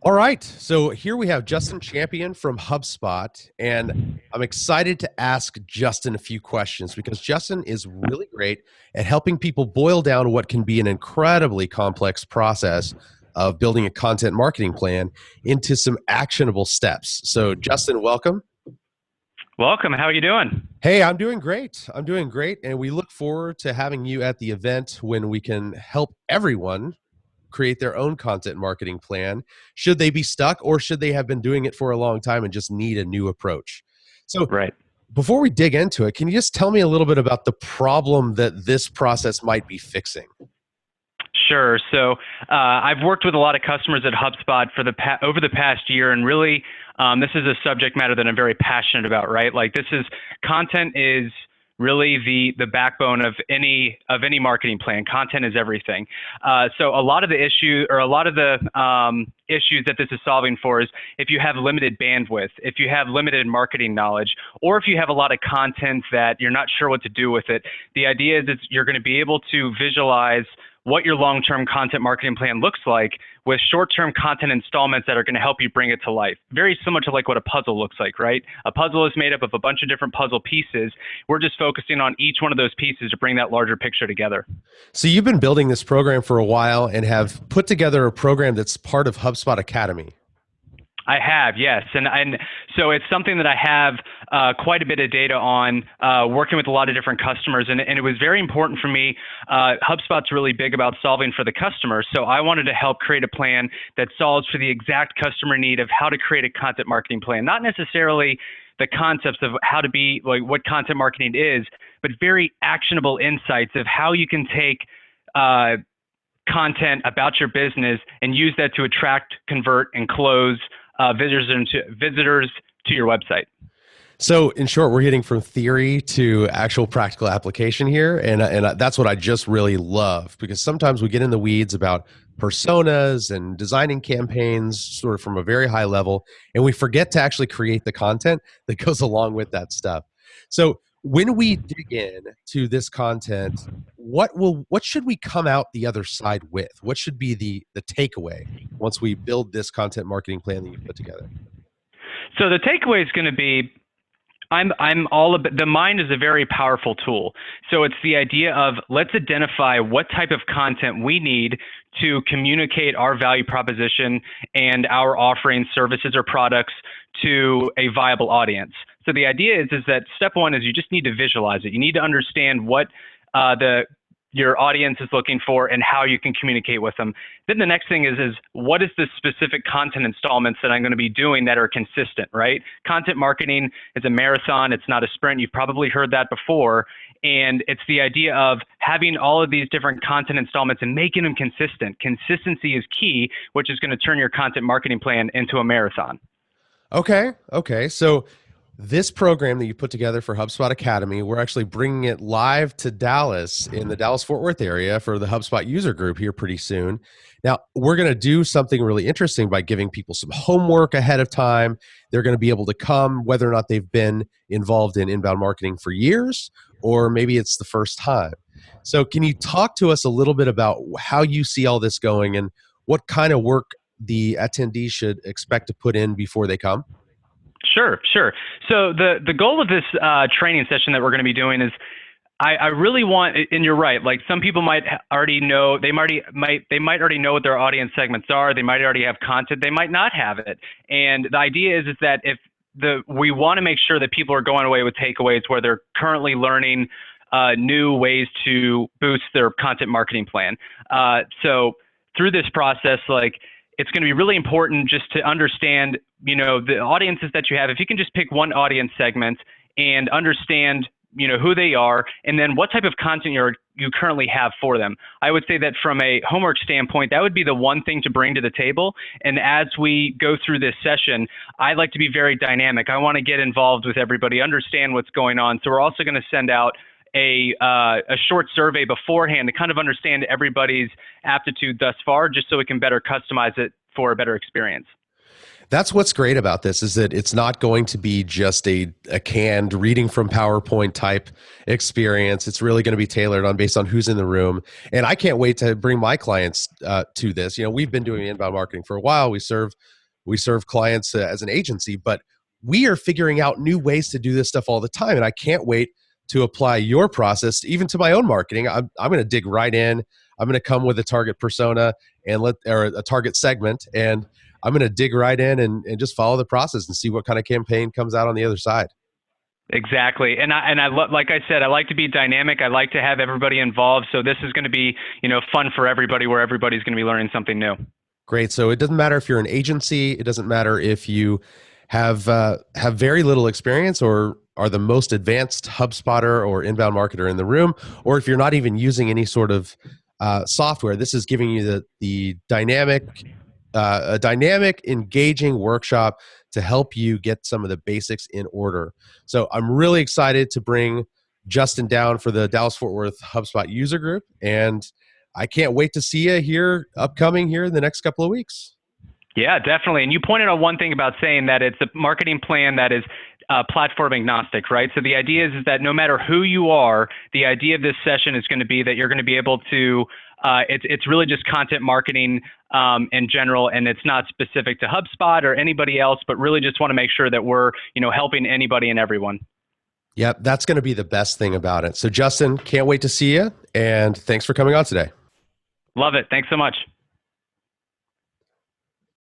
All right. So here we have Justin Champion from HubSpot, and I'm excited to ask Justin a few questions because Justin is really great at helping people boil down what can be an incredibly complex process of building a content marketing plan into some actionable steps. So, Justin, welcome. Welcome. How are you doing? Hey, I'm doing great. I'm doing great. And we look forward to having you at the event when we can help everyone create their own content marketing plan. Should they be stuck or should they have been doing it for a long time and just need a new approach? So, Right. before we dig into it, can you just tell me a little bit about the problem that this process might be fixing? Sure. So I've worked with a lot of customers at HubSpot for over the past year, and really, this is a subject matter that I'm very passionate about. Right? Like content is really the backbone of any marketing plan. Content is everything. So a lot of the issues that this is solving for is if you have limited bandwidth, if you have limited marketing knowledge, or if you have a lot of content that you're not sure what to do with it. The idea is that you're going to be able to visualize what your long-term content marketing plan looks like with short-term content installments that are going to help you bring it to life. Very similar to like what a puzzle looks like, right? A puzzle is made up of a bunch of different puzzle pieces. We're just focusing on each one of those pieces to bring that larger picture together. So, you've been building this program for a while and have put together a program that's part of HubSpot Academy. I have, yes. And so it's something that I have quite a bit of data on, working with a lot of different customers. And it was very important for me. HubSpot's really big about solving for the customer. So I wanted to help create a plan that solves for the exact customer need of how to create a content marketing plan. Not necessarily the concepts of how to be, like what content marketing is, but very actionable insights of how you can take content about your business and use that to attract, convert, and close visitors to your website. So, in short, we're getting from theory to actual practical application here, and that's what I just really love, because sometimes we get in the weeds about personas and designing campaigns sort of from a very high level, and we forget to actually create the content that goes along with that stuff. So, when we dig in to this content, what should we come out the other side with? What should be the takeaway once we build this content marketing plan that you put together? So the takeaway is going to be, I'm all about, the mind is a very powerful tool. So it's the idea of let's identify what type of content we need to communicate our value proposition and our offering services or products to a viable audience. So the idea is that step one is you just need to visualize it. You need to understand what your audience is looking for and how you can communicate with them. Then the next thing is what is the specific content installments that I'm going to be doing that are consistent, right? Content marketing is a marathon. It's not a sprint. You've probably heard that before. And it's the idea of having all of these different content installments and making them consistent. Consistency is key, which is going to turn your content marketing plan into a marathon. Okay. So, this program that you put together for HubSpot Academy, we're actually bringing it live to Dallas in the Dallas-Fort Worth area for the HubSpot user group here pretty soon. Now, we're going to do something really interesting by giving people some homework ahead of time. They're going to be able to come whether or not they've been involved in inbound marketing for years, or maybe it's the first time. So can you talk to us a little bit about how you see all this going and what kind of work the attendees should expect to put in before they come? Sure. So the goal of this training session that we're going to be doing is I really want, and you're right, like some people might already know, they might already know what their audience segments are. They might already have content. They might not have it. And the idea is that we want to make sure that people are going away with takeaways where they're currently learning new ways to boost their content marketing plan. So through this process, it's going to be really important just to understand, the audiences that you have. If you can just pick one audience segment and understand, who they are, and then what type of content you currently have for them. I would say that from a homework standpoint, that would be the one thing to bring to the table. And as we go through this session, I like to be very dynamic. I want to get involved with everybody, understand what's going on. So we're also going to send out a short survey beforehand to kind of understand everybody's aptitude thus far, just so we can better customize it for a better experience. That's what's great about this, is that it's not going to be just a canned reading from PowerPoint type experience. It's really going to be tailored based on who's in the room. And I can't wait to bring my clients to this. We've been doing inbound marketing for a while. We serve We serve clients as an agency, but we are figuring out new ways to do this stuff all the time. And I can't wait to apply your process even to my own marketing. I'm going to dig right in. I'm going to come with a target persona or a target segment, and I'm going to dig right in and just follow the process and see what kind of campaign comes out on the other side. Exactly. And like I said, I like to be dynamic. I like to have everybody involved. So this is going to be, fun for everybody, where everybody's going to be learning something new. Great. So it doesn't matter if you're an agency. It doesn't matter if you have very little experience or are the most advanced HubSpotter or inbound marketer in the room, or if you're not even using any sort of software. This is giving you the a dynamic, engaging workshop to help you get some of the basics in order. So I'm really excited to bring Justin down for the Dallas-Fort Worth HubSpot user group, and I can't wait to see you upcoming here in the next couple of weeks. Yeah, definitely. And you pointed out one thing about saying that it's a marketing plan that is platform agnostic, right? So the idea is that no matter who you are, the idea of this session is going to be that you're going to be able to, it's really just content marketing in general, and it's not specific to HubSpot or anybody else, but really just want to make sure that we're, helping anybody and everyone. Yep, that's going to be the best thing about it. So Justin, can't wait to see you, and thanks for coming on today. Love it. Thanks so much.